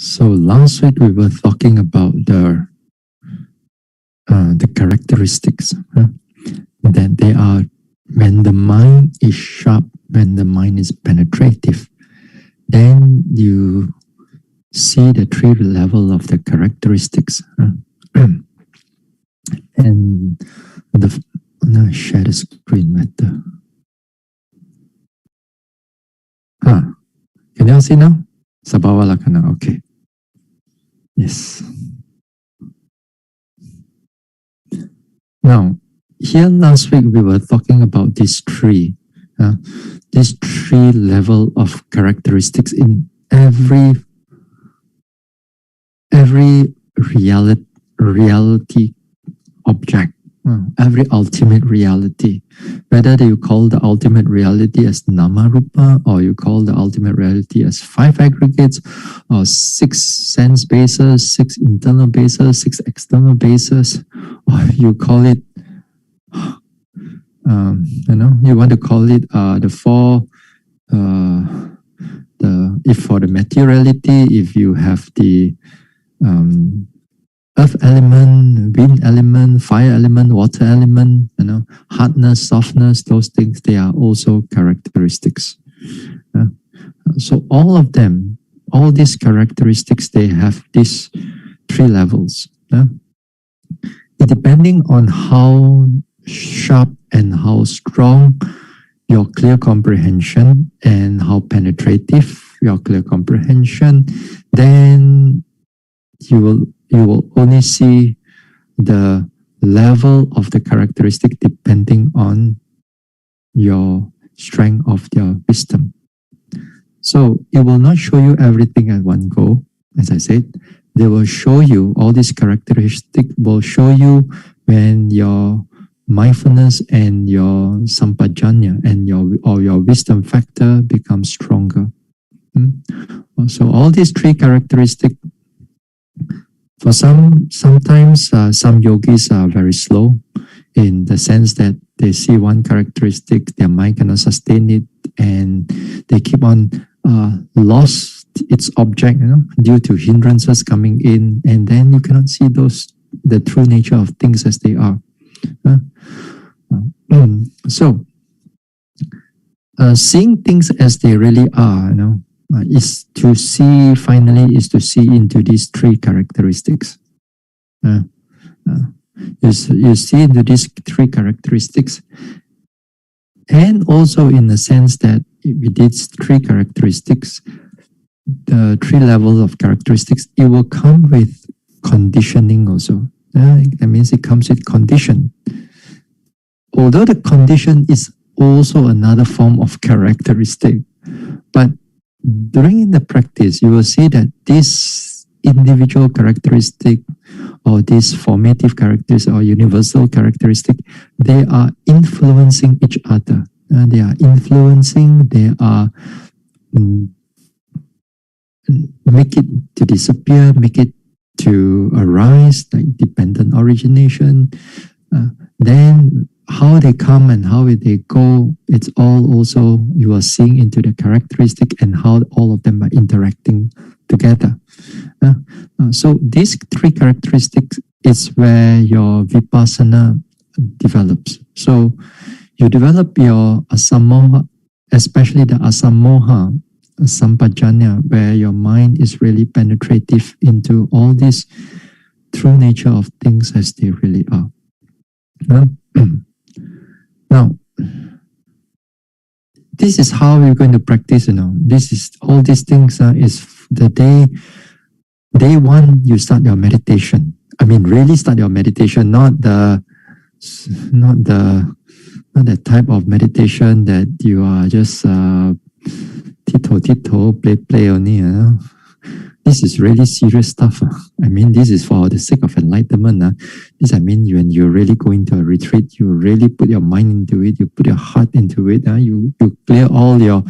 So last week we were talking about the characteristics that they are when the mind is sharp, when the mind is penetrative, then you see the three level of the characteristics. And now I share the screen better. Can you all see now? Sa bawah lah kana. Okay. Yes. Now, here last week we were talking about these three level of characteristics in every reality object, every ultimate reality. Whether you call the ultimate reality as nama rupa, or you call the ultimate reality as 5 aggregates, or 6 sense bases, 6 internal bases, 6 external bases, or you call it, you want to call it the 4, if for the materiality, if you have the earth element, wind element, fire element, water element, hardness, softness, those things, they are also characteristics. So all of them, all these characteristics, they have these 3 levels. Depending on how sharp and how strong your clear comprehension and how penetrative your clear comprehension, then you will only see the level of the characteristic depending on your strength of your wisdom. So it will not show you everything at one go. As I said, they will show you, all these characteristics will show you when your mindfulness and your sampajanya and your wisdom factor becomes stronger. So all these 3 characteristics, for sometimes some yogis are very slow in the sense that they see one characteristic, their mind cannot sustain it, and they keep on lost its object, due to hindrances coming in, and then you cannot see the true nature of things as they are. So seeing things as they really are, is to see into these 3 characteristics. You see into these 3 characteristics, and also in the sense that with these 3 characteristics, the 3 levels of characteristics, it will come with conditioning also. That means it comes with condition. Although the condition is also another form of characteristic, but during the practice, you will see that this individual characteristic or this formative characteristic or universal characteristic, they are influencing each other. They are make it to disappear, make it to arise, like dependent origination. Then how they come and how they go, it's all also you are seeing into the characteristic and how all of them are interacting together. So these 3 characteristics is where your vipassana develops. So you develop your asamoha, especially the asamoha, sampajanya, where your mind is really penetrative into all this true nature of things as they really are. Now, this is how we're going to practice. This is all these things is the day 1 you start your meditation. I mean, really start your meditation, not the type of meditation that you are just tito play only. This is really serious stuff. I mean, this is for the sake of enlightenment. This, I mean, when you really go into a retreat, you really put your mind into it, you put your heart into it. You clear all your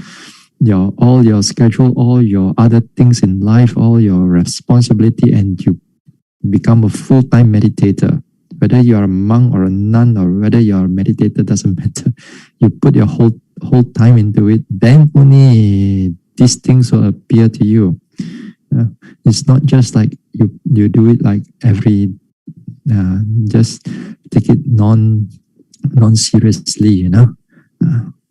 schedule, all your other things in life, all your responsibility, and you become a full-time meditator. Whether you are a monk or a nun or whether you are a meditator, doesn't matter. You put your whole time into it, then only these things will appear to you. It's not just like you do it like every just take it non seriously,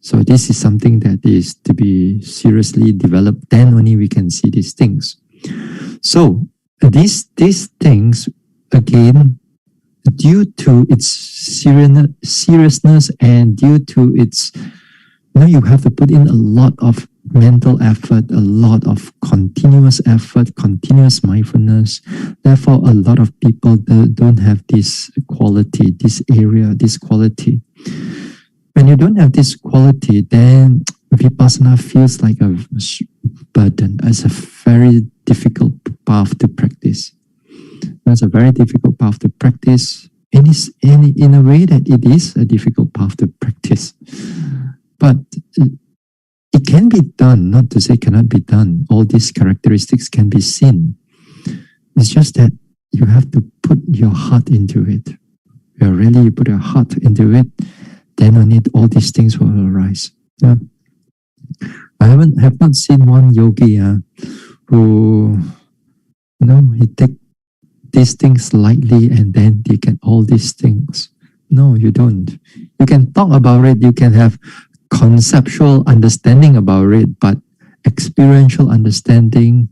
so this is something that is to be seriously developed. Then only we can see these things. So these things, again, due to its seriousness and due to its, you have to put in a lot of mental effort, a lot of continuous effort, continuous mindfulness. Therefore, a lot of people don't have this quality, this area, this quality. When you don't have this quality, then vipassana feels like a burden, as a very difficult path to practice. It's a very difficult path to practice. In a way that it is a difficult path to practice. But it can be done, not to say cannot be done. All these characteristics can be seen. It's just that you have to put your heart into it. You really put your heart into it, then only all these things will arise. Yeah. I have not seen one yogi who, he take these things lightly and then they get all these things. No, you don't. You can talk about it. You can have conceptual understanding about it, but experiential understanding,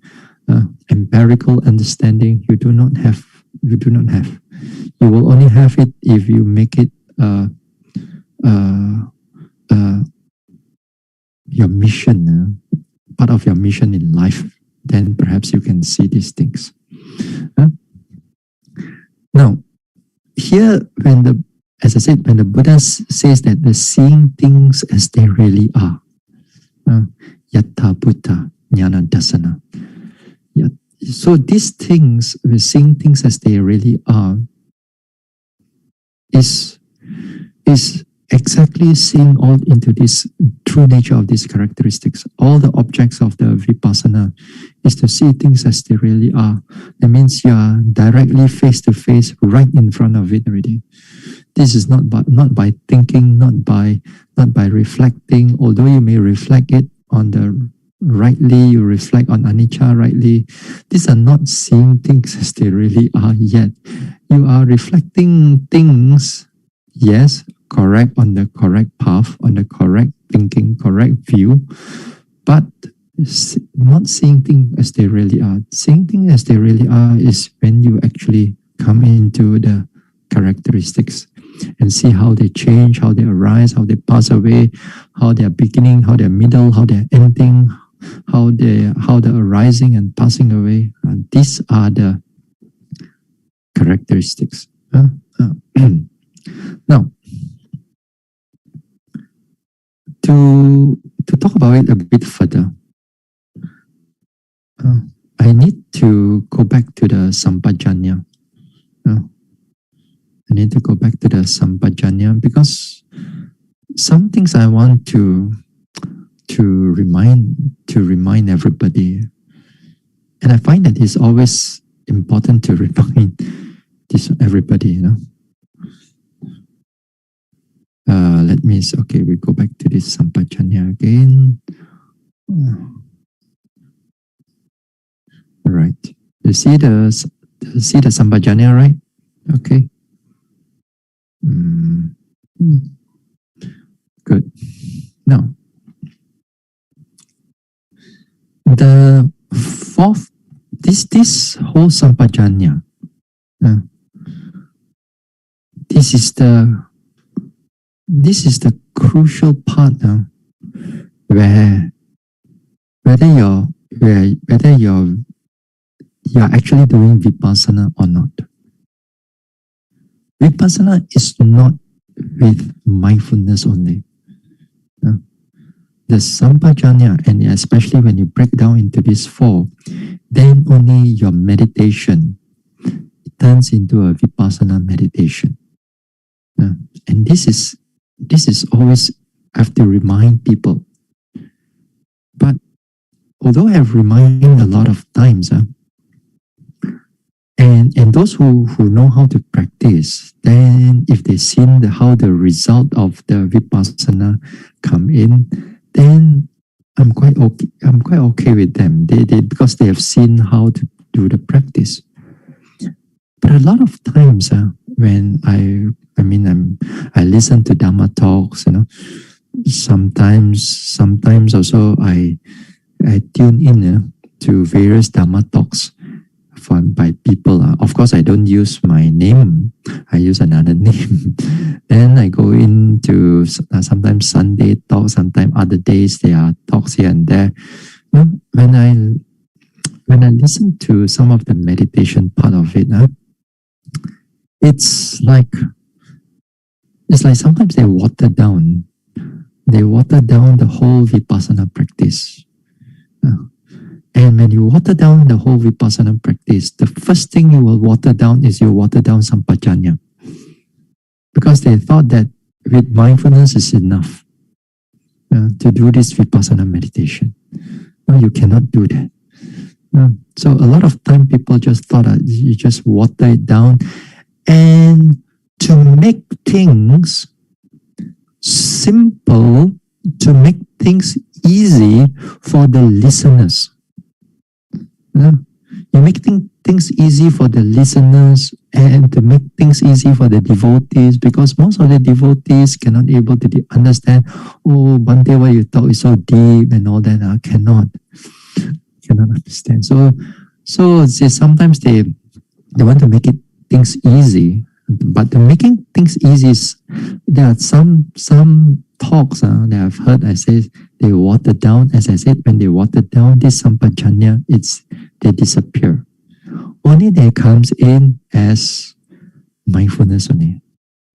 empirical understanding, you do not have. You do not have. You will only have it if you make it your mission, part of your mission in life. Then perhaps you can see these things. Now, here, as I said, when the Buddha says that the seeing things as they really are, yatha buddha jnana dasana. So these things, seeing things as they really are, is exactly seeing all into this true nature of these characteristics. All the objects of the vipassana is to see things as they really are. That means you are directly face to face, right in front of it already. This is not by thinking, not by reflecting. Although you may reflect it on the rightly, you reflect on anicca rightly. These are not seeing things as they really are yet. You are reflecting things, yes, correct, on the correct path, on the correct thinking, correct view, but not seeing things as they really are. Seeing things as they really are is when you actually come into the characteristics and see how they change, how they arise, how they pass away, how they are beginning, how they are middle, how they are ending, how they arising and passing away. These are the characteristics. Now, to talk about it a bit further, I need to go back to the sampajanya. I need to go back to the sampajanya because some things I want to remind everybody, and I find that it's always important to remind this everybody. Let me. Okay, we go back to this sampajanya again. All right. You see the sampajanya, right? Okay. Good. Now, the fourth, this whole sampajanya, this is the crucial part where whether you're actually doing vipassana or not. Vipassana is not with mindfulness only. The sampajanya, and especially when you break down into these four, then only your meditation turns into a vipassana meditation. And this is always, I have to remind people. But although I have reminded a lot of times, and those who know how to practice, then if they see how the result of the vipassana come in, then I'm quite okay with them. They because they have seen how to do the practice. But a lot of times when I listen to Dhamma talks, sometimes also I tune in to various Dhamma talks by people. Of course, I don't use my name. I use another name. Then I go into sometimes Sunday talks, sometimes other days there are talks here and there. When I listen to some of the meditation part of it, it's like sometimes they water down. They water down the whole vipassana practice. And when you water down the whole vipassana practice, the first thing you will water down is you water down sampajanya. Because they thought that with mindfulness is enough to do this vipassana meditation. No, you cannot do that. So a lot of time people just thought that you just water it down. And to make things simple, to make things easy for the listeners. You make things easy for the listeners and to make things easy for the devotees, because most of the devotees cannot able to understand, oh, Bhante, what you talk is so deep and all that. Cannot understand. So sometimes they want to make things easy, but the making things easy is, there are some talks that I've heard. I say they water down. As I said, when they water down this sampajanya, they disappear. Only they comes in as mindfulness only.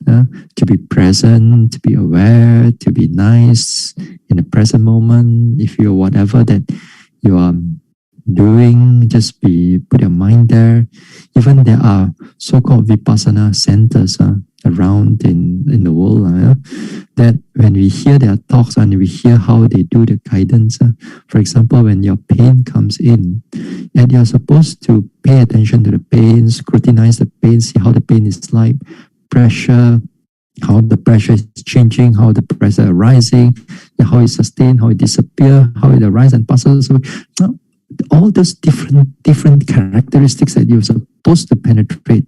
To be present, to be aware, to be nice in the present moment. If you're whatever that you are doing, just put your mind there. Even there are so-called vipassana centers around in the world, that when we hear their talks and we hear how they do the guidance, for example, when your pain comes in, and you're supposed to pay attention to the pain, scrutinize the pain, see how the pain is like, pressure, how the pressure is changing, how the pressure arising, how it sustains, how it disappears, how it arises and passes away. All those different characteristics that you're supposed to penetrate,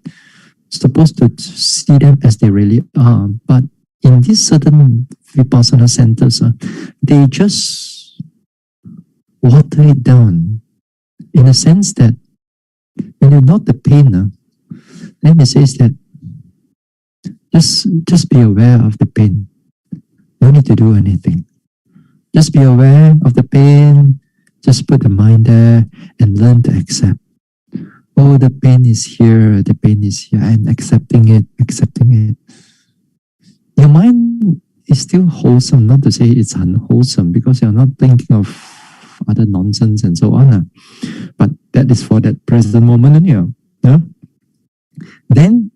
supposed to see them as they really are. But in these certain vipassana centers, they just water it down in a sense that when you note the pain, then it says that just be aware of the pain. No need to do anything. Just be aware of the pain. Just put the mind there and learn to accept. Oh, the pain is here. The pain is here. I'm accepting it. Your mind is still wholesome, not to say it's unwholesome, because you're not thinking of other nonsense and so on. But that is for that present moment only. Then,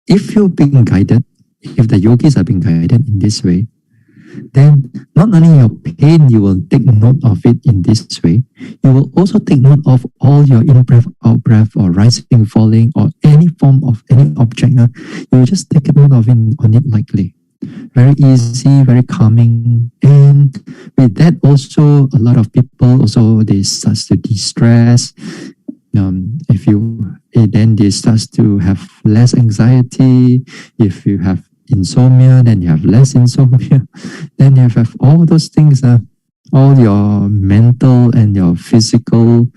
if you're being guided, if the yogis are being guided in this way, then not only your pain, you will take note of it in this way, you will also take note of all your in-breath, out-breath, or rising, falling, or any form of any object. You will just take note of it on it lightly. Very easy, very calming. And with that also, a lot of people also, they start to de-stress. Then they start to have less anxiety. If you have insomnia, then you have less insomnia. Then you have all those things, all your mental and your physical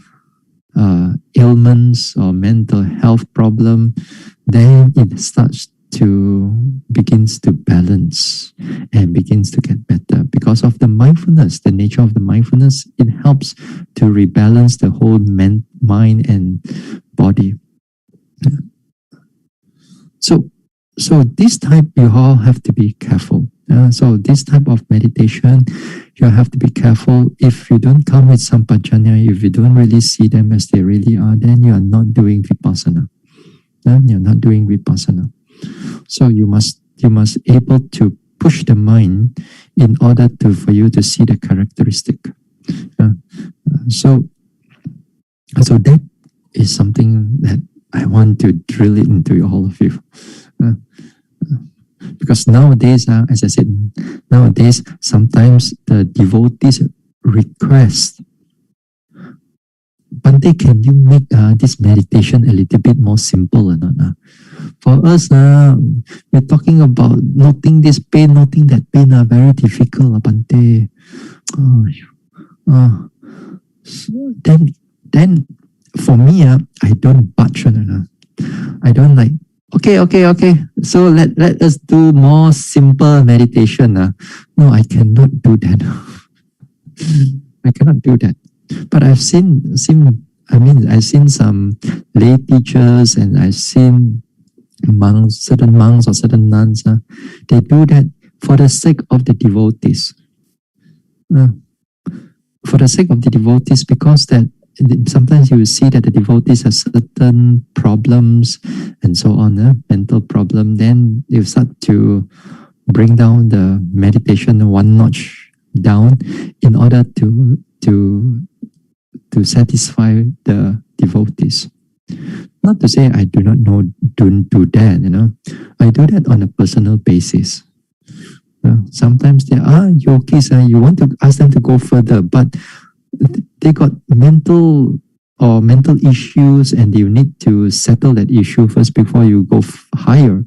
ailments or mental health problem. Then it begins to balance and begins to get better because of the mindfulness. The nature of the mindfulness, it helps to rebalance the whole mind and body. So this type, you all have to be careful. So this type of meditation, you have to be careful. If you don't come with sampajanya, if you don't really see them as they really are, then you are not doing vipassana. You're not doing vipassana. So you must able to push the mind in order for you to see the characteristic. So that is something that I want to drill it into all of you. Because nowadays, as I said, sometimes the devotees request Bante, can you make this meditation a little bit more simple or not? For us, we're talking about noting this pain, noting that pain, very difficult, Bante. Oh, then for me, I don't budge. I don't like, okay. So let us do more simple meditation. No, I cannot do that. I cannot do that. But I've seen I've seen some lay teachers and I've seen certain monks or certain nuns. They do that for the sake of the devotees. For the sake of the devotees, because that sometimes you will see that the devotees have certain problems and so on, mental problem. Then you start to bring down the meditation one notch down in order to satisfy the devotees. Not to say I do not know, don't do that, I do that on a personal basis. Sometimes there are yogis, you want to ask them to go further, but they got mental issues and you need to settle that issue first before you go higher.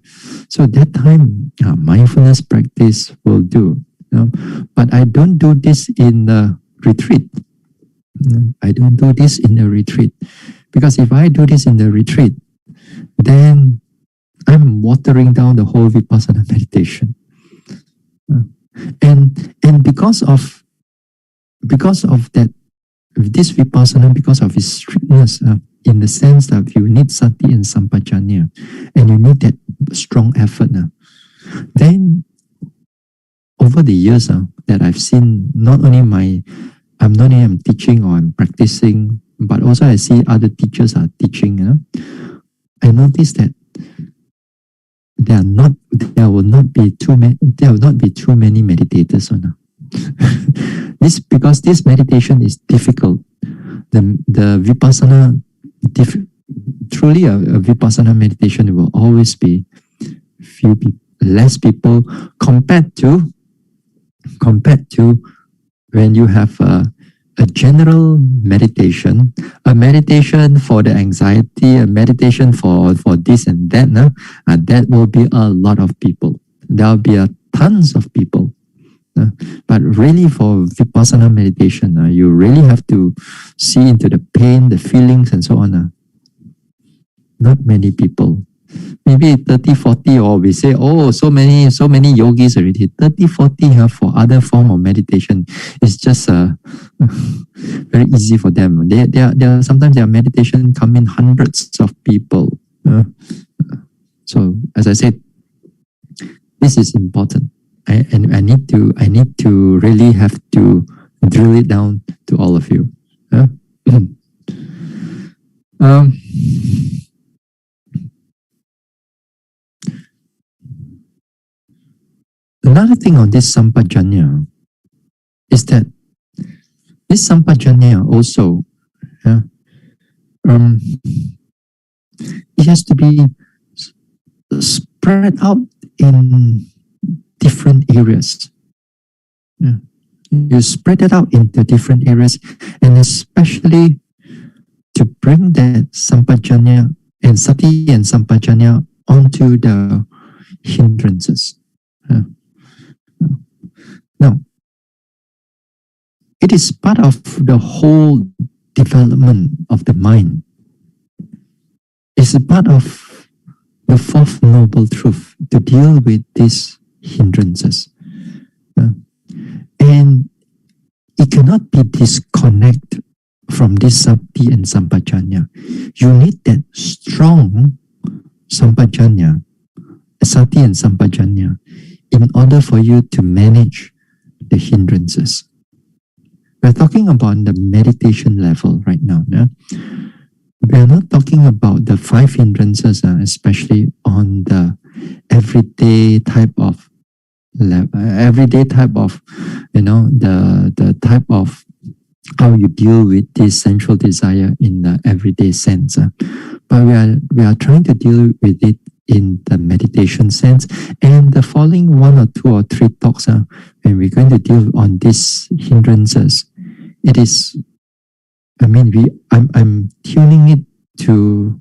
So that time, mindfulness practice will do. But I don't do this in a retreat. I don't do this in a retreat. Because if I do this in the retreat, then I'm watering down the whole Vipassana meditation. And because of that, this Vipassana, because of its strictness, in the sense that you need sati and sampajanya, and you need that strong effort, then over the years that I've seen, not only I'm teaching or I'm practicing, but also I see other teachers are teaching. I noticed that there will not be too many meditators. Because this meditation is difficult. The Vipassana, truly a Vipassana meditation will always be less people compared to when you have a general meditation, a meditation for the anxiety, a meditation for this and that. That will be a lot of people. There will be tons of people. But really for Vipassana meditation, you really have to see into the pain, the feelings and so on. Not many people. Maybe 30, 40, or we say, oh, so many yogis already. 30, 40 for other form of meditation. It's just very easy for them. Sometimes their meditation come in hundreds of people. So as I said, this is important. I need to really have to drill it down to all of you. Another thing on this sampajanya is that this sampajanya also, it has to be spread out in different areas. You spread it out into different areas, and especially to bring that sampajanya and sati and sampajanya onto the hindrances. Now, it is part of the whole development of the mind. It's a part of the fourth noble truth to deal with these hindrances. And it cannot be disconnected from this sati and sampajanya. You need that strong sampajanya, sati and sampajanya, in order for you to manage the hindrances. We're talking about the meditation level right now. We are not talking about the 5 hindrances, especially on the everyday type of the type of how you deal with this sensual desire in the everyday sense. But we are trying to deal with it in the meditation sense. And the following 1 or 2 or 3 talks, when we're going to deal on these hindrances, it is I mean, I'm tuning it to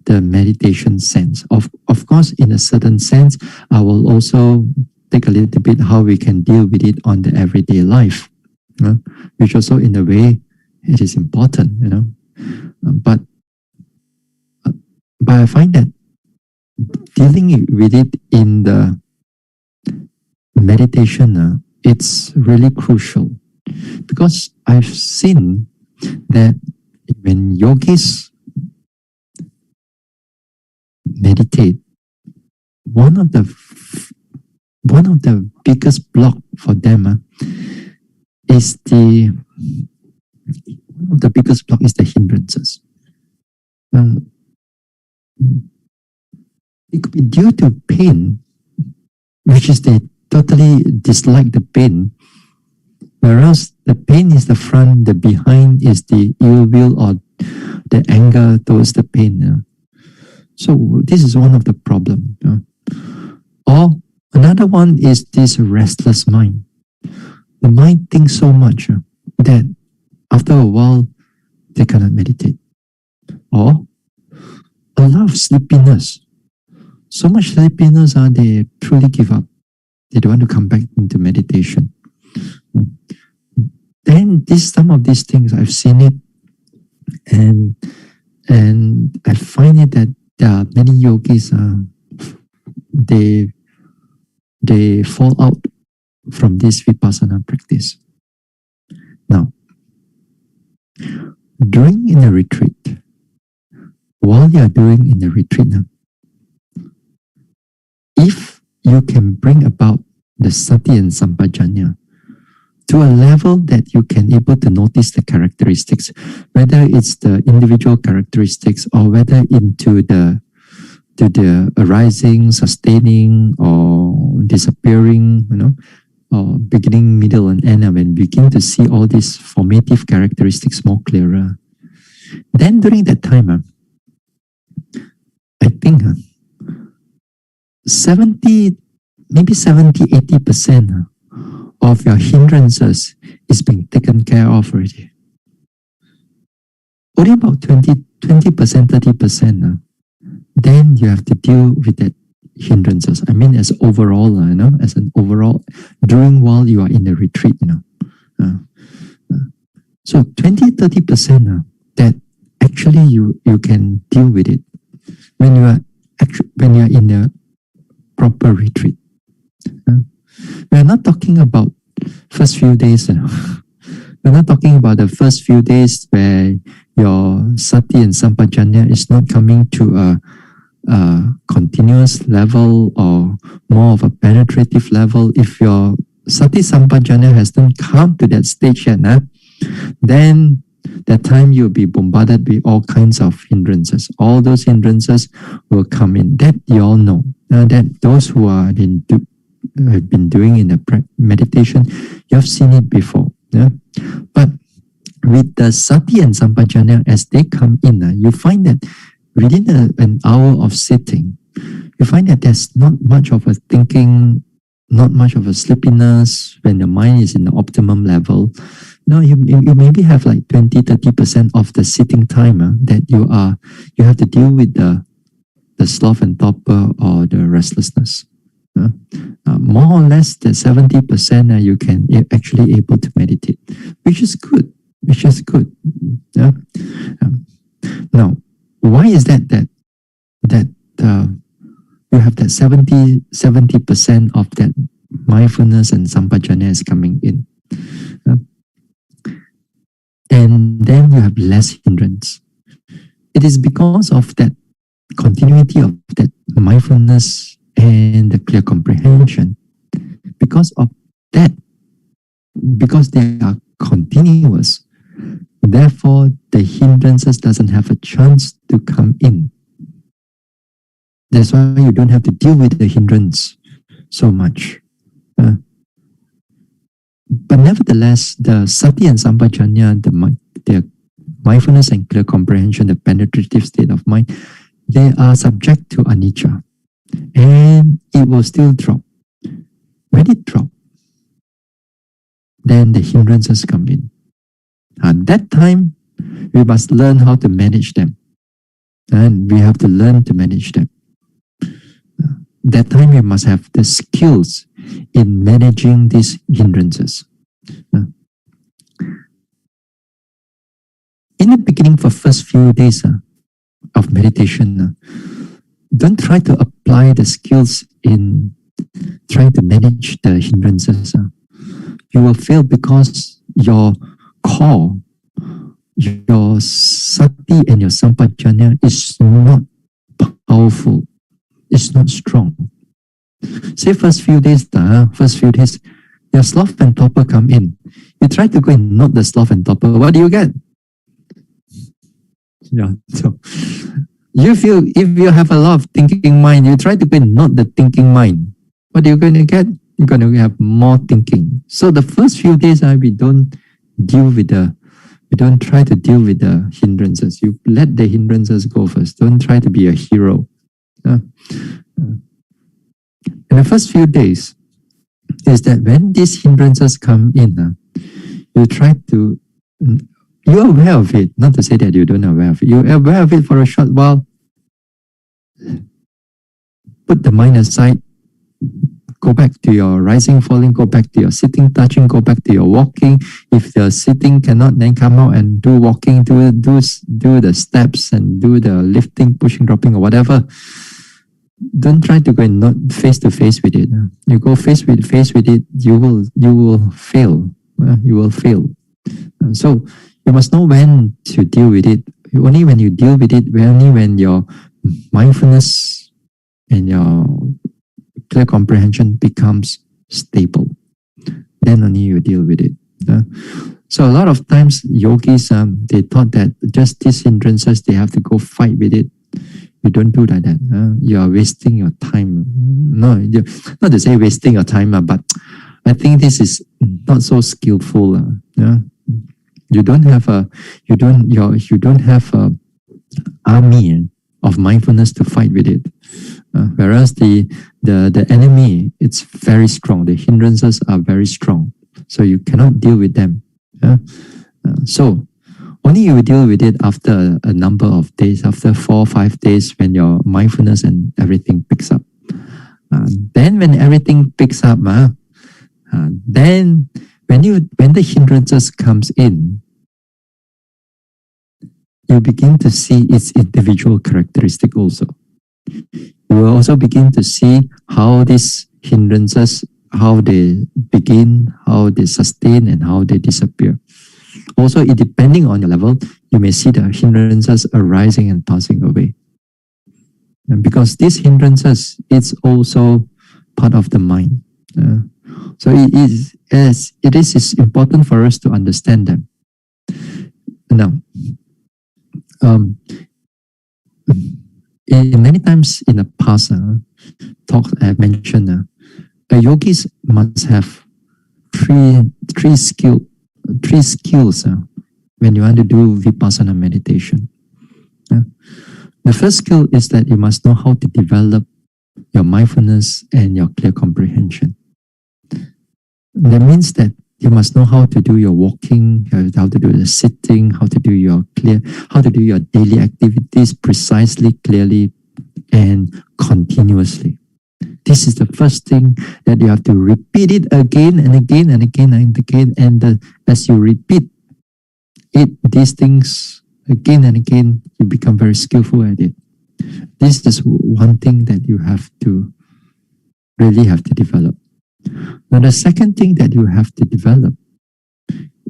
the meditation sense. Of course, in a certain sense, I will also take a little bit how we can deal with it on the everyday life, which also in a way it is important, But but I find that dealing with it in the meditation, it's really crucial because I've seen that when yogis meditate, one of the biggest block for them is the one of the biggest block is the hindrances. It could be due to pain, which is they totally dislike the pain, whereas the pain is the front, the behind is the ill will or the anger towards the pain. So this is one of the problem. Or another one is this restless mind. The mind thinks so much that after a while they cannot meditate. Or a lot of sleepiness. So much sleepiness they truly give up. They don't want to come back into meditation. Then some of these things I've seen it, and I find it that there are many yogis they fall out from this vipassana practice. Now, during in a retreat, while you are doing in the retreat now, if you can bring about the sati and sampajanya to a level that you can able to notice the characteristics, whether it's the individual characteristics or whether into the arising, sustaining, or disappearing, or beginning, middle, and end, and when we begin to see all these formative characteristics more clearer, then during that time, I think 70, maybe 70, 80% of your hindrances is being taken care of already. Only about 20%, 30%, then you have to deal with that hindrances. I mean, as overall, as an overall, during while you are in the retreat, so 20, 30% that actually you can deal with it when you are in a proper retreat. We're not talking about first few days. We're not talking about the first few days where your sati and sampajanya is not coming to a continuous level or more of a penetrative level. If your sati sampajanya has not come to that stage yet, then that time you'll be bombarded with all kinds of hindrances. All those hindrances will come in. That you all know. That those who have been doing in the meditation, you have seen it before. But with the sati and sampajanya, as they come in, you find that within an hour of sitting, you find that there's not much of a thinking, not much of a sleepiness when the mind is in the optimum level. No, you maybe have like 20, 30% of the sitting time that you have to deal with the sloth and torpor or the restlessness. More or less, the 70% you can actually able to meditate, which is good. Now, why is that you have that 70% of that mindfulness and sampajanya is coming in, and then you have less hindrance? It is because of that continuity of that mindfulness and the clear comprehension. Because of that, because they are continuous, therefore the hindrances doesn't have a chance to come in. That's why you don't have to deal with the hindrance so much. But nevertheless, the sati and sampajanya, the mindfulness and clear comprehension, the penetrative state of mind, they are subject to anicca, and it will still drop. When it drops, then the hindrances come in. At that time, We must learn how to manage them. And we have to learn to manage them. That time we must have the skills in managing these hindrances. In the beginning, for first few days of meditation, don't try to apply the skills in trying to manage the hindrances. You will fail because your core, your sati and your sampajanya is not powerful. It's not strong. Say first few days, your sloth and torpor come in. You try to go and knot the sloth and torpor. What do you get? Yeah. So you feel if you have a lot of thinking mind, you try to go and knot the thinking mind. What are you going to get? You're going to have more thinking. So the first few days, we don't try to deal with the hindrances. You let the hindrances go first. Don't try to be a hero. In the first few days, is that when these hindrances come in, you try to, you're aware of it. Not to say that you don't aware of it. You're aware of it for a short while. Put the mind aside. Go back to your rising, falling, go back to your sitting, touching, go back to your walking. If the sitting cannot, then come out and do walking, do the steps and do the lifting, pushing, dropping or whatever. Don't try to go and not face to face with it. You go face with it, you will fail. You will fail. So you must know when to deal with it. Only when you deal with it, only when your mindfulness and your clear comprehension becomes stable, then only you deal with it. So a lot of times yogis, they thought that just these hindrances, they have to go fight with it. You don't do like that. You are wasting your time. No, not to say wasting your time, but I think this is not so skillful. You don't have a army of mindfulness to fight with it. Whereas the enemy, it's very strong. The hindrances are very strong. So you cannot deal with them. So only you will deal with it after a number of days, after 4 or 5 days when your mindfulness and everything picks up. Then when everything picks up, then when the hindrances comes in, you begin to see its individual characteristic also. You will also begin to see how these hindrances, how they begin, how they sustain, and how they disappear. Also, depending on your level, you may see the hindrances arising and passing away. And because these hindrances, it's also part of the mind. So it is important for us to understand them. Now, many times in the past talks I have mentioned, yogis must have three skills when you want to do vipassana meditation. The first skill is that you must know how to develop your mindfulness and your clear comprehension. That means that you must know how to do your walking, how to do the sitting, how to do your daily activities precisely, clearly, and continuously. This is the first thing that you have to repeat it again and again and again and again. And as you repeat it, these things again and again, you become very skillful at it. This is one thing that you really have to develop. Now, the second thing that you have to develop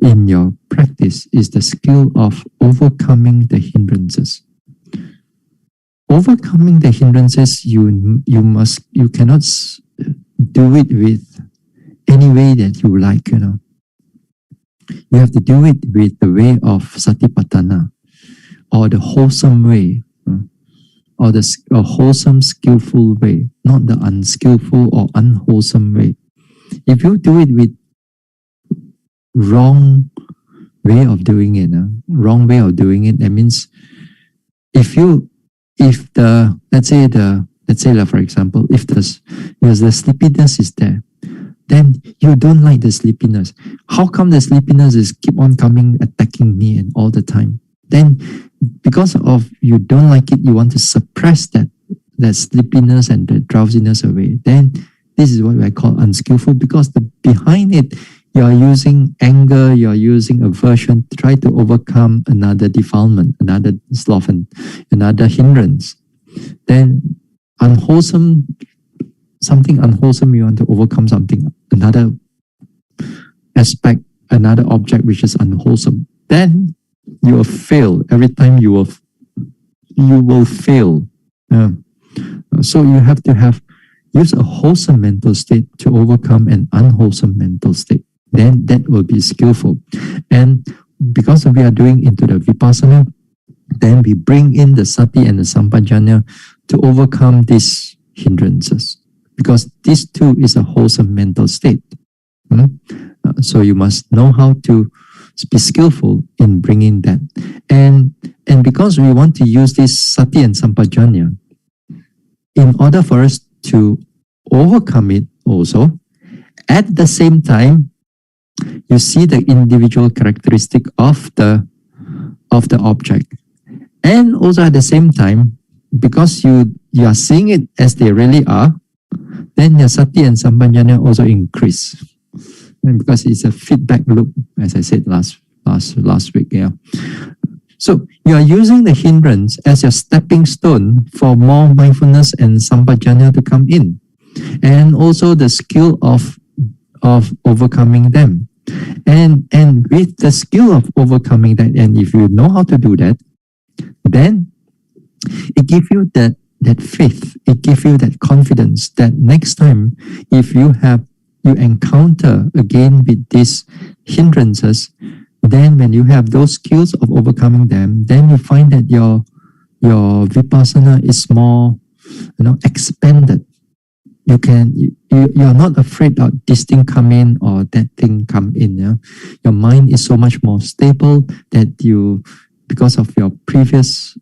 in your practice is the skill of overcoming the hindrances. Overcoming the hindrances, you cannot do it with any way that you like. You have to do it with the way of satipatthana, or the wholesome way, or the wholesome, skillful way, not the unskillful or unwholesome way. If you do it with wrong way of doing it, that means let's say for example, if the sleepiness is there, then you don't like the sleepiness. How come the sleepiness is keep on coming, attacking me and all the time? Then because of you don't like it, you want to suppress that sleepiness and the drowsiness away. Then this is what I call unskillful, because behind it, you are using anger, you are using aversion to try to overcome another defilement, another sloth, another hindrance. Then unwholesome, something unwholesome, you want to overcome something, another aspect, another object which is unwholesome. Then you will fail. Every time you will fail. So you have to use a wholesome mental state to overcome an unwholesome mental state. Then that will be skillful. And because we are doing into the vipassana, then we bring in the sati and the sampajanya to overcome these hindrances, because this too is a wholesome mental state. So you must know how to be skillful in bringing that. And because we want to use this sati and sampajanya, in order for us to overcome it also, at the same time, you see the individual characteristic of the object. And also at the same time, because you are seeing it as they really are, then your sati and sampajanya also increase. And because it's a feedback loop, as I said last week. Yeah. So you are using the hindrance as your stepping stone for more mindfulness and sampajanya to come in, and also the skill of overcoming them. And with the skill of overcoming that, and if you know how to do that, then it gives you that faith, it gives you that confidence that next time if you encounter again with these hindrances, then when you have those skills of overcoming them, then you find that your vipassana is more expanded. You are not afraid of this thing come in or that thing come in. Yeah? Your mind is so much more stable that you, because of your previous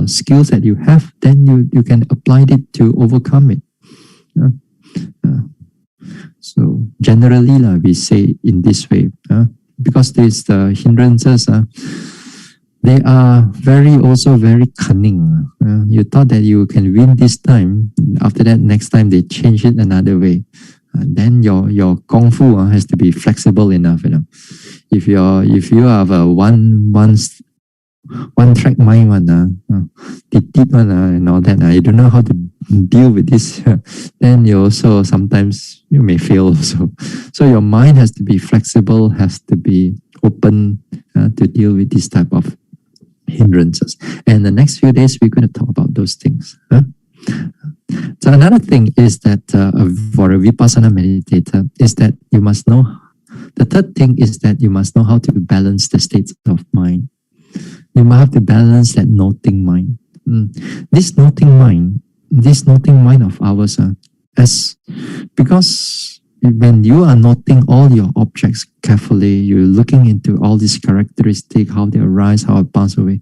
skills that you have, then you can apply it to overcome it. So generally, we say in this way, because these hindrances, they are also very cunning. You thought that you can win this time. After that, next time they change it another way. Then your kung fu has to be flexible enough. If you have a one track mind deep and all that, you don't know how to deal with this, then you also sometimes you may fail also. So your mind has to be flexible, has to be open to deal with this type of hindrances. And the next few days we're going to talk about those things. So another thing is that for a vipassana meditator is that you must know. The third thing is that you must know how to balance the states of mind. You might have to balance that noting mind. This noting mind of ours, because when you are noting all your objects carefully, you're looking into all these characteristics, how they arise, how they pass away.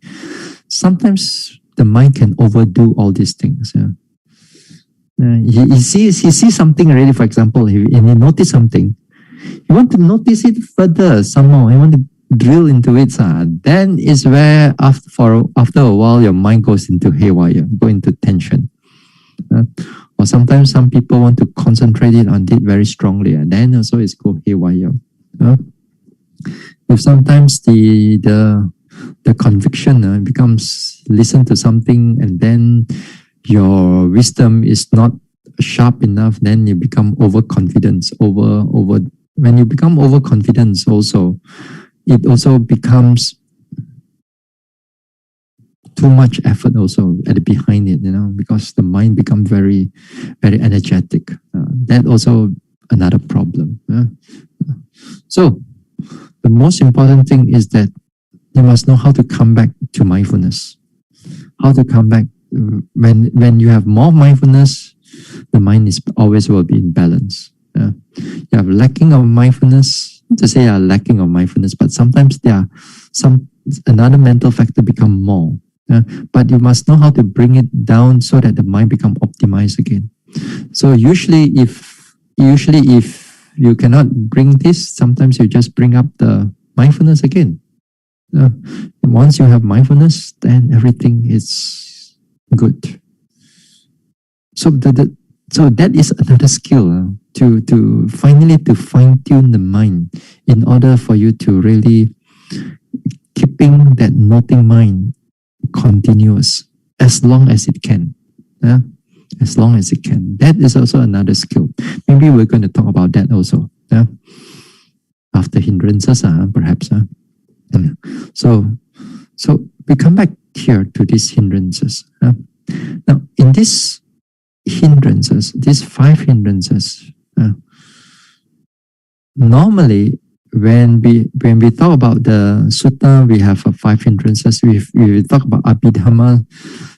Sometimes the mind can overdo all these things. He sees something already. For example, if he notice something, you want to notice it further somehow. You want to drill into it. Then is where after a while your mind goes into haywire, go into tension. Or sometimes some people want to concentrate it on it very strongly, and then also it's go haywire. If sometimes the conviction becomes listen to something, and then your wisdom is not sharp enough, then you become overconfident. When you become overconfident, also it also becomes too much effort also behind it, because the mind becomes very, very energetic. That also another problem. So the most important thing is that you must know how to come back to mindfulness. How to come back when you have more mindfulness, the mind is always will be in balance. You have lacking of mindfulness. Not to say you are lacking of mindfulness, but sometimes there are another mental factor become more. But you must know how to bring it down so that the mind become optimized again. So usually if usually if you cannot bring this, sometimes you just bring up the mindfulness again. Once you have mindfulness, then everything is good. So so that is another skill to finally to fine tune the mind in order for you to really keeping that noting mind continuous as long as it can. As long as it can. That is also another skill. Maybe we're going to talk about that also. After hindrances, perhaps. So we come back here to these hindrances. Now, in these hindrances, these 5 hindrances, normally when we talk about the sutta, we have 5 hindrances. We talk about abhidhamma.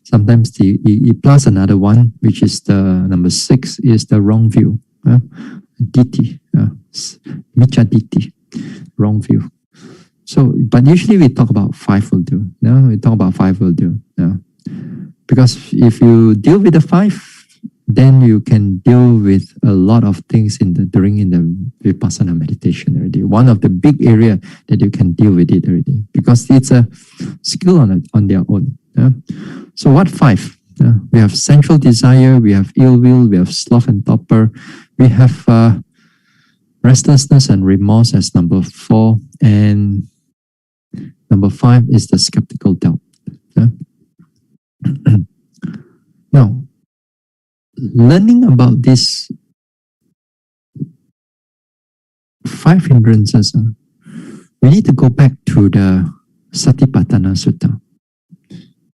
Sometimes the plus another one, which is the number 6, is the wrong view. Ditthi, miccha ditthi, wrong view. So, but usually we talk about 5 will do. We talk about 5 will do. Because if you deal with the 5, then you can deal with a lot of things during the vipassana meditation already. One of the big area that you can deal with it already, because it's a skill on their own. So what 5? We have sensual desire, we have ill will, we have sloth and torpor, we have restlessness and remorse as number 4, and number 5 is the skeptical doubt. Now, learning about these 5 hindrances, we need to go back to the Satipatthana Sutta.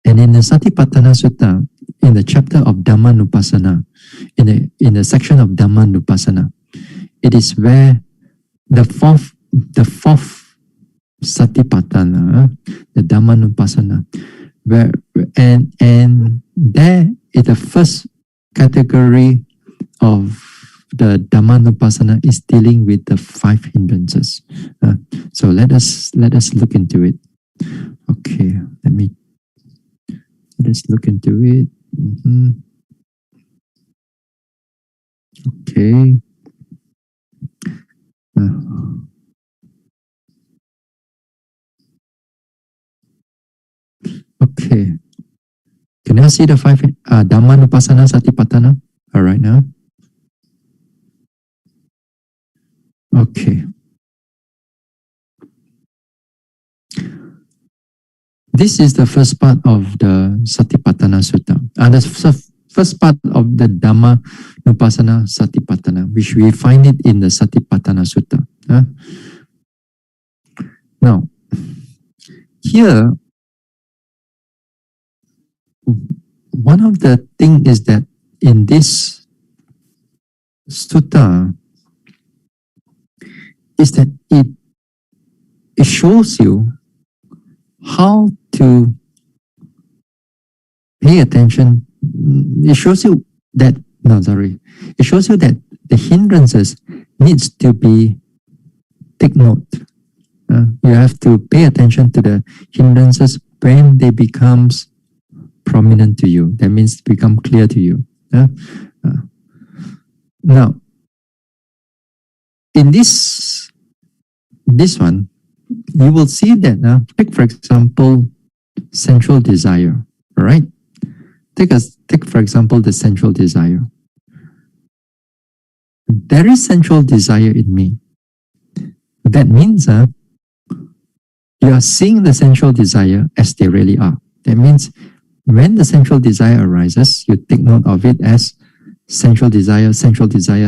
And in the Satipatthana Sutta, in the chapter of Dhammanupassana, in the section of Dhammanupassana, it is where the fourth Satipatthana, the Dhammanupassana, where and there is the first category of the Dhammanupassana is dealing with the 5 hindrances. So let us look into it. Okay, let's look into it. Okay. Okay. Can you see the 5 Dhammanupassana Satipatthana? All right now. Okay. This is the first part of the Satipatthana Sutta. The first part of the Dhammanupassana Satipatthana, which we find it in the Satipatthana Sutta. Now, here, one of the things is that in this sutta is that it shows you how to pay attention. It shows you that it shows you that the hindrances needs to be take note. You have to pay attention to the hindrances when they becomes prominent to you. That means become clear to you. Now, in this one, you will see that, take for example, sensual desire, all right? Take for example, the sensual desire. There is sensual desire in me. That means you are seeing the sensual desire as they really are. That means when the sensual desire arises, you take note of it as sensual desire,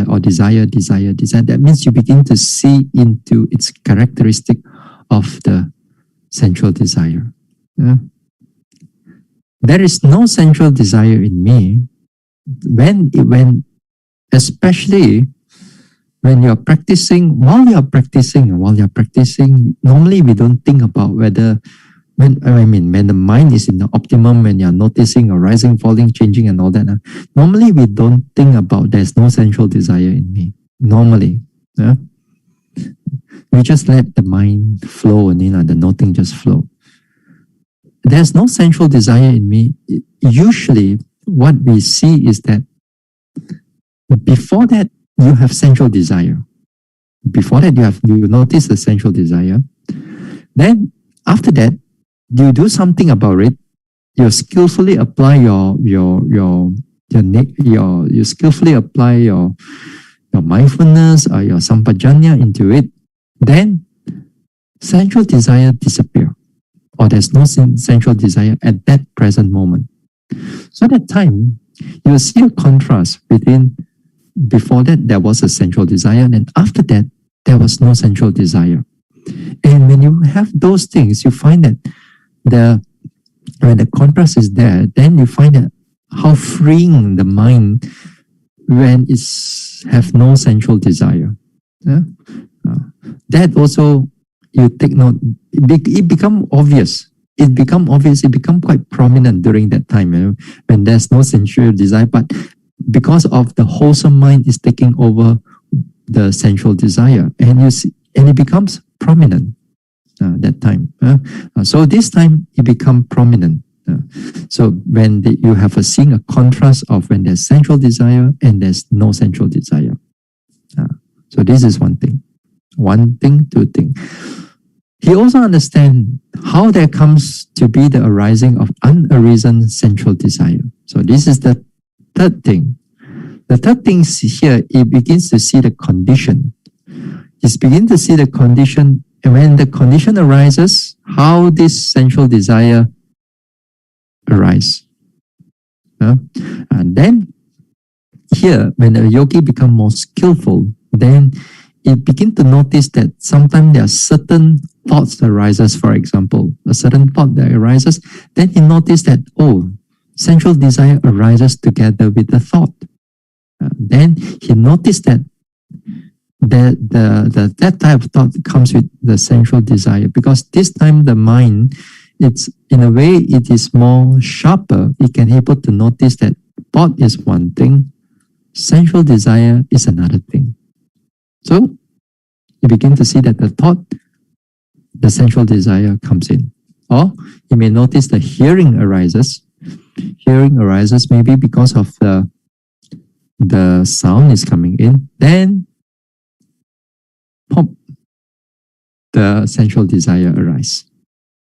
or desire. That means you begin to see into its characteristic of the sensual desire. There is no sensual desire in me especially when you're practicing, while you're practicing, normally we don't think about whether when the mind is in the optimum, when you're noticing arising, falling, changing, and all that, normally we don't think about there's no sensual desire in me. Normally, we just let the mind flow and the noting just flow. There's no sensual desire in me. Usually, what we see is that before that you have sensual desire. Before that, you notice the sensual desire. Then after that, you do something about it. You skillfully apply you skillfully apply your mindfulness or your sampajanya into it. Then sensual desire disappear, or there's no sensual desire at that present moment. So at that time, you will see a contrast between before that there was a sensual desire, and after that there was no sensual desire. And when you have those things, you find that when the contrast is there, then you find that how freeing the mind when it's have no sensual desire. Yeah? That also you take note. It become obvious. It become obvious. It become quite prominent during that time, when there's no sensual desire. But because of the wholesome mind is taking over the sensual desire, and you see, and it becomes prominent that time. So this time it become prominent. So when you have seeing a contrast of when there's sensual desire and there's no sensual desire. So this is one thing. One thing, two thing. He also understands how there comes to be the arising of unarisen sensual desire. So this is the third thing. The third thing here, he begins to see the condition. He's beginning to see the condition, and when the condition arises, how this sensual desire arise. And then here, when the yogi become more skillful, then it begin to notice that sometimes there are certain thoughts that arises. For example, a certain thought that arises, then he noticed that, oh, sensual desire arises together with the thought. Then he noticed that that type of thought comes with the sensual desire, because this time the mind, it's in a way it is more sharper. It can able to notice that thought is one thing, sensual desire is another thing. So you begin to see that the thought, the sensual desire comes in. Or you may notice the hearing arises. Hearing arises maybe because of the sound is coming in. Then pop, the sensual desire arise.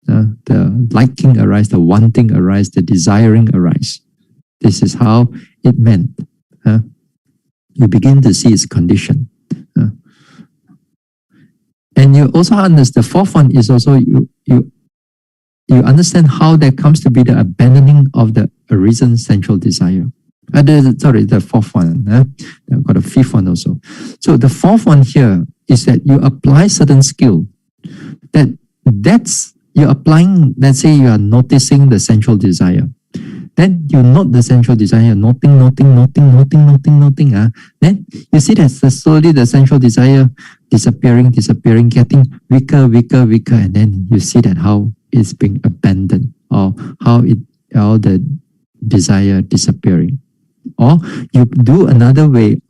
The liking arise, the wanting arise, the desiring arise. This is how it meant. You begin to see its condition. And you also understand, the fourth one is also you understand how there comes to be the abandoning of the arisen sensual desire. The fourth one. I've got a fifth one also. So the fourth one here is that you apply certain skill. That's you're applying, let's say you are noticing the sensual desire. Then you note the sensual desire, noting. Then you see that slowly the sensual desire disappearing, getting weaker, and then you see that how it's being abandoned, or how the desire disappearing. Or you do another way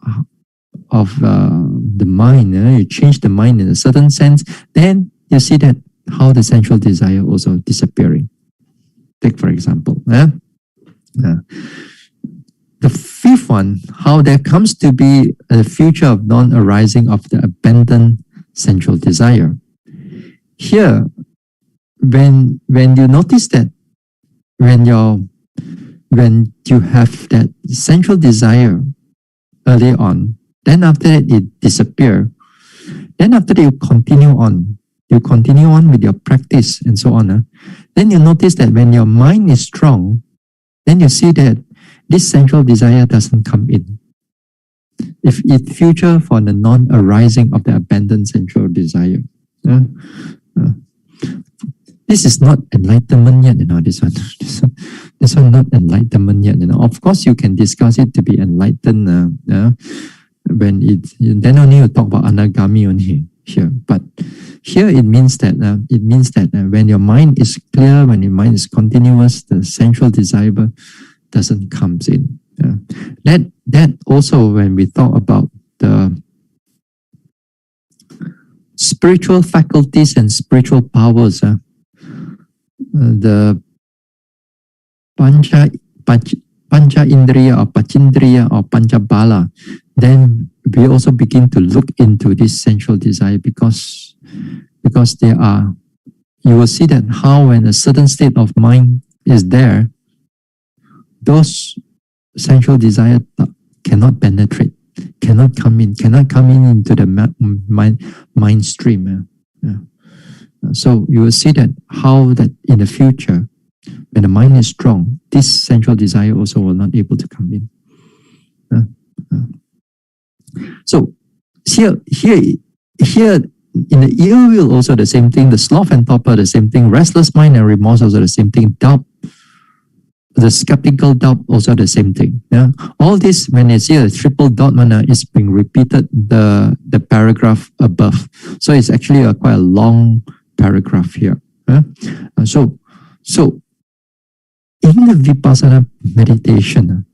of the mind, you change the mind in a certain sense, then you see that how the sensual desire also disappearing. Take for example, the fifth one, how there comes to be a future of non-arising of the abandoned sensual desire. Here, when you notice that when you have that sensual desire early on, then after that it disappear. Then after that you continue on. You continue on with your practice and so on. Then you notice that when your mind is strong, then you see that this sensual desire doesn't come in. If it future for the non-arising of the abandoned sensual desire. This is not enlightenment yet, this one. This one not enlightenment yet. Of course, you can discuss it to be enlightened when then only you talk about anagami only here. But here it means that when your mind is clear, when your mind is continuous, the sensual desire doesn't come in. That also when we talk about the spiritual faculties and spiritual powers, the pancha indriya or pachindriya or pancha bala, then we also begin to look into this sensual desire because there are, you will see that how when a certain state of mind is there, those sensual desire cannot penetrate, cannot come in into the mind stream. So you will see that how that in the future, when the mind is strong, this sensual desire also will not able to come in. So here in the ill will also the same thing. The sloth and torpor the same thing. Restless mind and remorse also the same thing. Doubt, the skeptical doubt also the same thing. Yeah, all this when it's here, triple dot mana is being repeated the paragraph above. So it's actually quite a long paragraph here. Yeah? So in the vipassana meditation,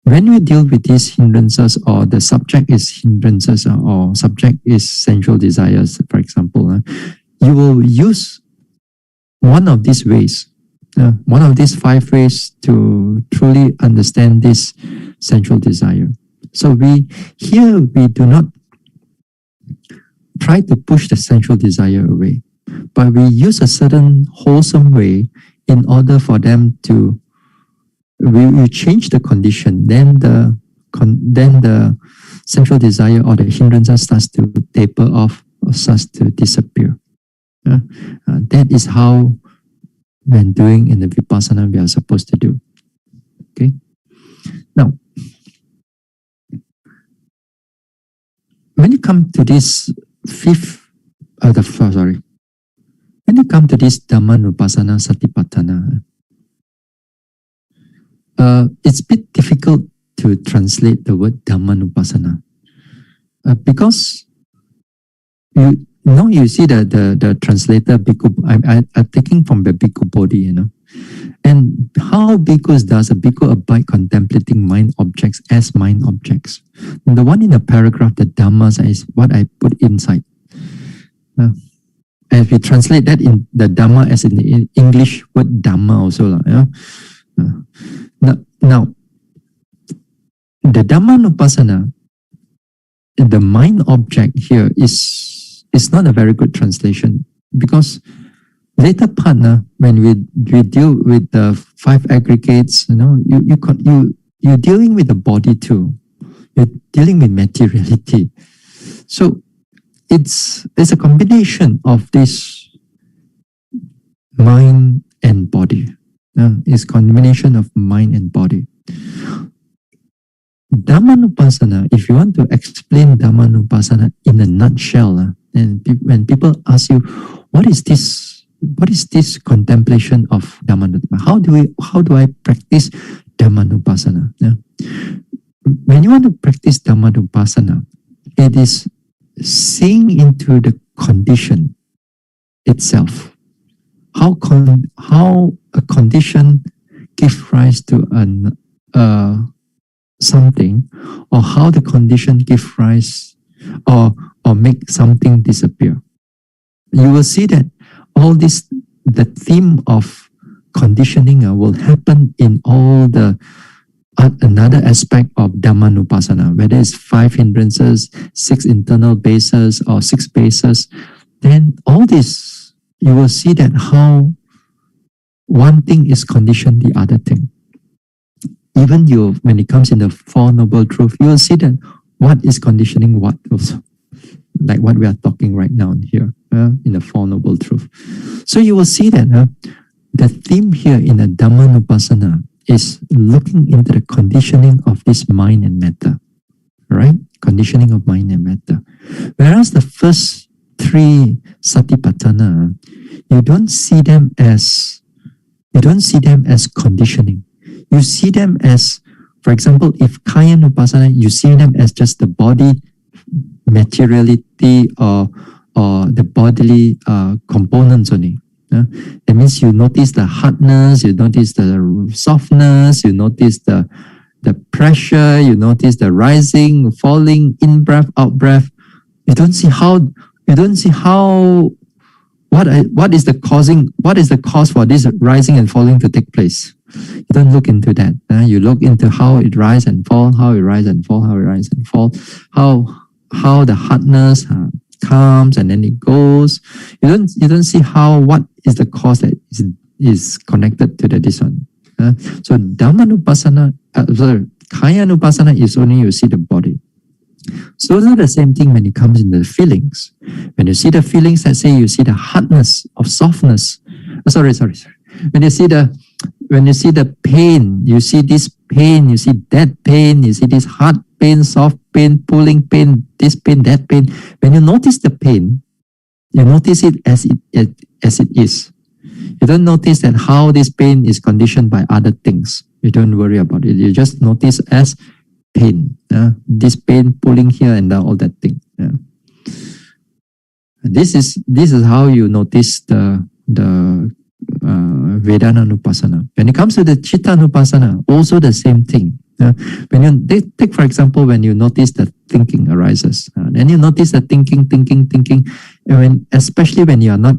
when we deal with these hindrances, or the subject is hindrances, or subject is sensual desires, for example, you will use one of these ways, one of these 5 ways to truly understand this sensual desire. So we do not try to push the sensual desire away, but we use a certain wholesome way in order for them to, we change the condition, then the sensual desire or the hindrances starts to taper off or starts to disappear. That is how, when doing in the vipassana, we are supposed to do. Okay. Now, when you come to this when you come to this Dhammanupassana Satipatthana, it's a bit difficult to translate the word Dhammanupassana because you see that the translator Bhikkhu, I'm taking from the Bhikkhu Bodhi, and how bhikkhus does a bhikkhu abide contemplating mind objects as mind objects. And the one in the paragraph, the Dhammas, is what I put inside. If we translate that in the Dhamma as in the English word Dhamma also. Now, the Dhammanupassana, the mind object here is not a very good translation, because later part, when we deal with the 5 aggregates, you're dealing with the body too. You're dealing with materiality. So it's a combination of this mind and body. It's combination of mind and body. Dhammanupassana, if you want to explain Dhammanupassana in a nutshell, and when people ask you, what is this contemplation of Dhammanupassana? How do I practice Dhammanupassana? When you want to practice Dhammanupassana, it is seeing into the condition itself. How a condition gives rise to something, or how the condition gives rise or make something disappear. You will see that all this, the theme of conditioning will happen in all the another aspect of Dhammanupassana, whether it's 5 hindrances, 6 internal bases, or 6 bases. Then all this, you will see that how one thing is conditioned the other thing. Even when it comes in the Four Noble Truths, you will see that what is conditioning what also. Like what we are talking right now here in the Four Noble Truths. So you will see that the theme here in the Dhammanupassana is looking into the conditioning of this mind and matter, right? Conditioning of mind and matter. Whereas the first 3 Satipatthana, you don't see them as conditioning. You see them as, for example, if Kayanupassana, you see them as just the body materiality or the bodily components only. That means you notice the hardness, you notice the softness, you notice the pressure, you notice the rising, falling, in breath, out breath. You don't see how what is the cause for this rising and falling to take place. You don't look into that. You look into how it rise and fall, how it rise and fall, how it rise and fall, how the hardness comes and then it goes. You don't see how what is the cause that is connected to this one. So Dhammanupassana, Kayanupassana is only you see the body. So it's not the same thing when it comes in the feelings. When you see the feelings, let's say you see the hardness of softness. Sorry. When you see the pain, you see this pain, you see that pain, you see this hard pain, soft pain, pulling pain, this pain, that pain. When you notice the pain, you notice it as it is. You don't notice that how this pain is conditioned by other things. You don't worry about it. You just notice as pain. This pain pulling here and all that thing. This is how you notice the Vedana Nupassana. When it comes to the Chitta Nupassana, also the same thing. When you take, for example, when you notice that thinking arises, then you notice the thinking, and especially when you are not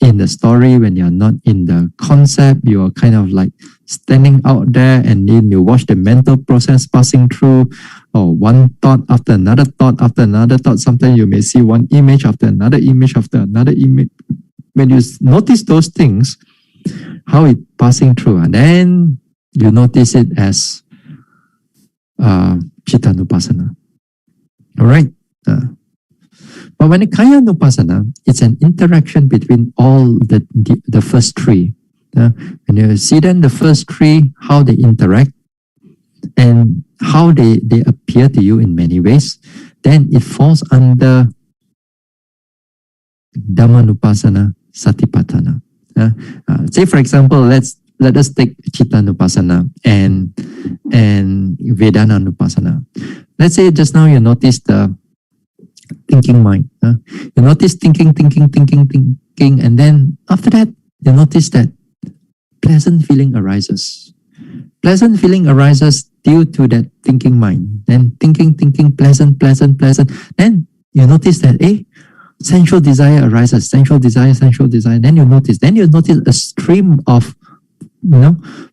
in the story, when you're not in the concept, you are kind of like standing out there, and then you watch the mental process passing through, or one thought after another thought after another thought. Sometimes you may see one image after another image after another image. When you notice those things, how it passing through, and then you notice it as Chittanupassana. All right. But when it Kayanupassana, it's an interaction between all the first three. When you see then the first three, how they interact and how they appear to you in many ways, then it falls under Dhammanupassana Satipatthana. Say for example, let us take Chittanupassana and Vedananupassana. Let's say just now you notice the thinking mind. You notice thinking, and then after that, you notice that pleasant feeling arises. Pleasant feeling arises due to that thinking mind. Then thinking, pleasant. Then you notice that, sensual desire arises, sensual desire. Then you notice a stream of,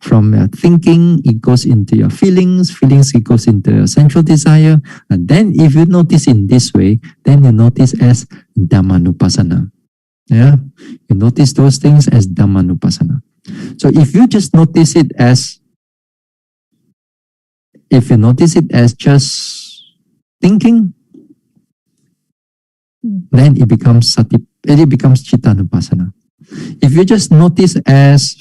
from thinking, it goes into your feelings, it goes into your sensual desire. And then if you notice in this way, then you notice as Dhammanupassana. You notice those things as Dhammanupassana. So if you notice it as just thinking, then it becomes Chittanupassana. If you just notice as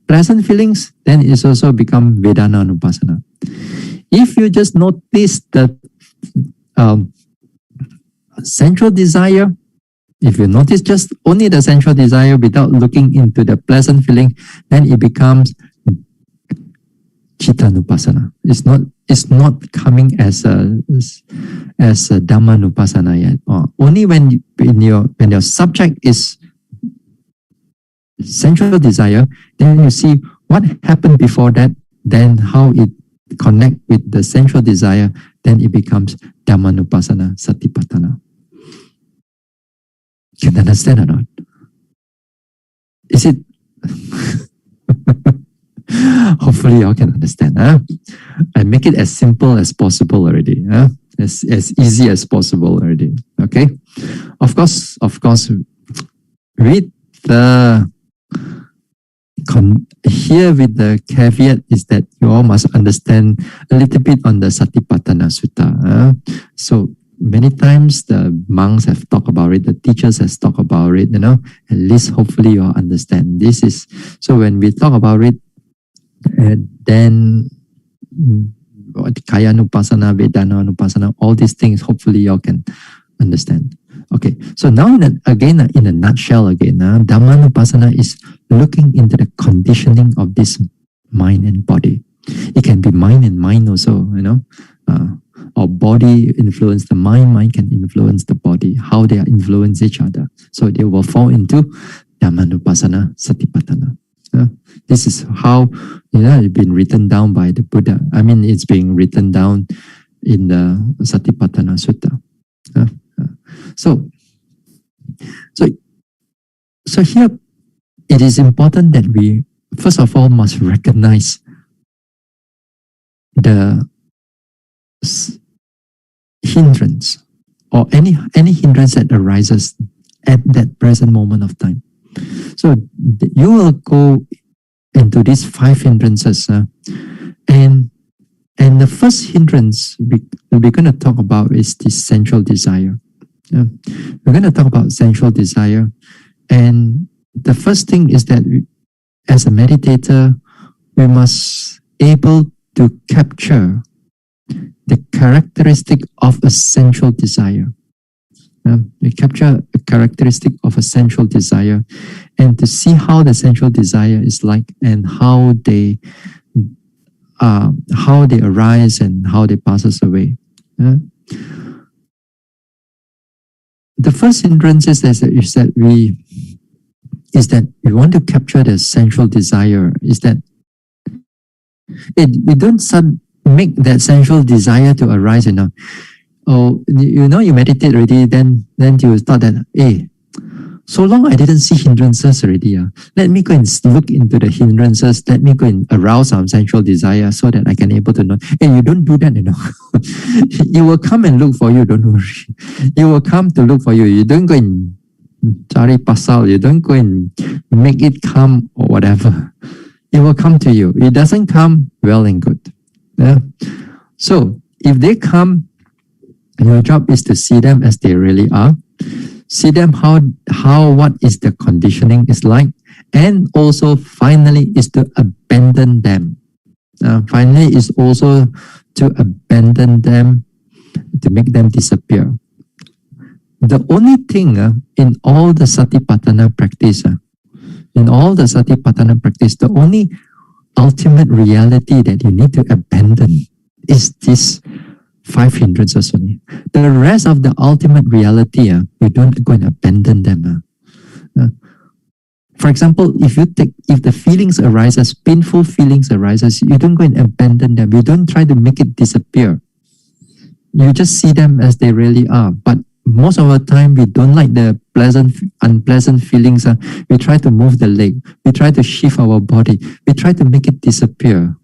pleasant feelings, then it's also become Vedananupassana. If you just notice the sensual desire, if you notice just only the sensual desire without looking into the pleasant feeling, then it becomes Chittanupassana. It's not coming as a Dhammanupassana yet. Only when your subject is sensual desire, then you see what happened before that, then how it connect with the sensual desire, then it becomes Dhammanupassana Satipatthana. Can you understand or not? Is it? Hopefully you all can understand. I make it as simple as possible already. As easy as possible already. Okay? Of course, read the here with the caveat is that you all must understand a little bit on the Satipatthana Sutta. So many times the monks have talked about it, the teachers have talked about it, at least hopefully you all understand. This is, so when we talk about it, then Kayanupassana, Vedananupassana, all these things, hopefully you all can understand. Okay, so now again, in a nutshell again, Dhammanupassana is looking into the conditioning of this mind and body. It can be mind and mind also, or body influence the mind, mind can influence the body, how they influence each other. So they will fall into Dhammanupassana Satipatthana. This is how it's been written down by the Buddha. I mean, it's being written down in the Satipatthana Sutta. So here it is important that we first of all, must recognize the hindrance or any hindrance that arises at that present moment of time. So you will go into these five hindrances, and the first hindrance we're going to talk about is the sensual desire. We're going to talk about sensual desire, and the first thing is that as a meditator, we must able to capture the characteristic of a sensual desire. We capture a characteristic of a sensual desire, and to see how the sensual desire is like, and how they arise and how they passes away. The first hindrance is that we want to capture the sensual desire. Is that we don't make that sensual desire to arise. Oh, you meditate already, then you thought that, hey, so long I didn't see hindrances already. Let me go and look into the hindrances. Let me go and arouse some sensual desire so that I can able to know. Hey, you don't do that, It will come and look for you, don't worry. It will come to look for you. You don't go and cari pasal. You don't go and make it come or whatever. It will come to you. It doesn't come, well and good. Yeah? So if they come, your job is to see them as they really are. See them how what is the conditioning is like, and also finally is to abandon them. Finally is also to abandon them, to make them disappear. The only thing in all the Satipatthana practice, the only ultimate reality that you need to abandon is this five hindrances only. The rest of the ultimate reality, you don't go and abandon them. For example, if the feelings arises, painful feelings arises, you don't go and abandon them. You don't try to make it disappear. You just see them as they really are. But most of the time, we don't like the unpleasant feelings. We try to move the leg. We try to shift our body. We try to make it disappear.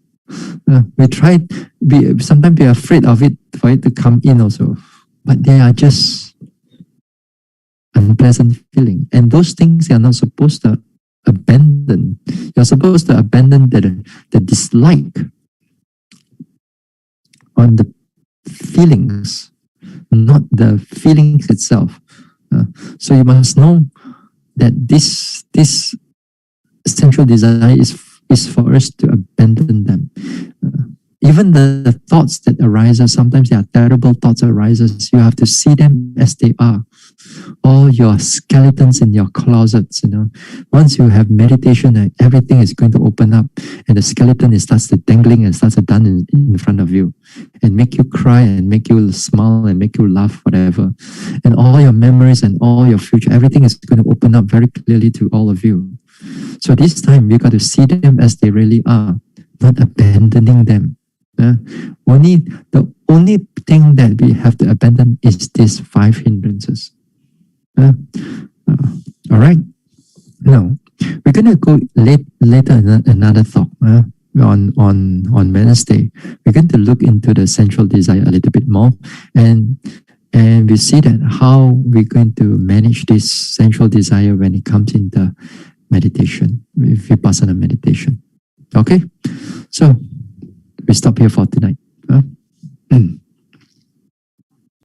Sometimes we are afraid of it, for it to come in also. But they are just unpleasant feeling. And those things you are not supposed to abandon. You're supposed to abandon the dislike on the feelings, not the feelings itself. So you must know that this sensual desire is for us to abandon them. Even the thoughts that arises, sometimes there are terrible thoughts arises. You have to see them as they are. All your skeletons in your closets, Once you have meditation, everything is going to open up, and the skeleton starts to dangling and starts to dance in front of you, and make you cry and make you smile and make you laugh, whatever. And all your memories and all your future, everything is going to open up very clearly to all of you. So this time we got to see them as they really are, not abandoning them. The only thing that we have to abandon is these five hindrances. All right. Now we're gonna go later another thought. On Wednesday, we're going to look into the sensual desire a little bit more, and we see that how we're going to manage this sensual desire when it comes in the meditation, vipassana meditation. Okay, so we stop here for tonight.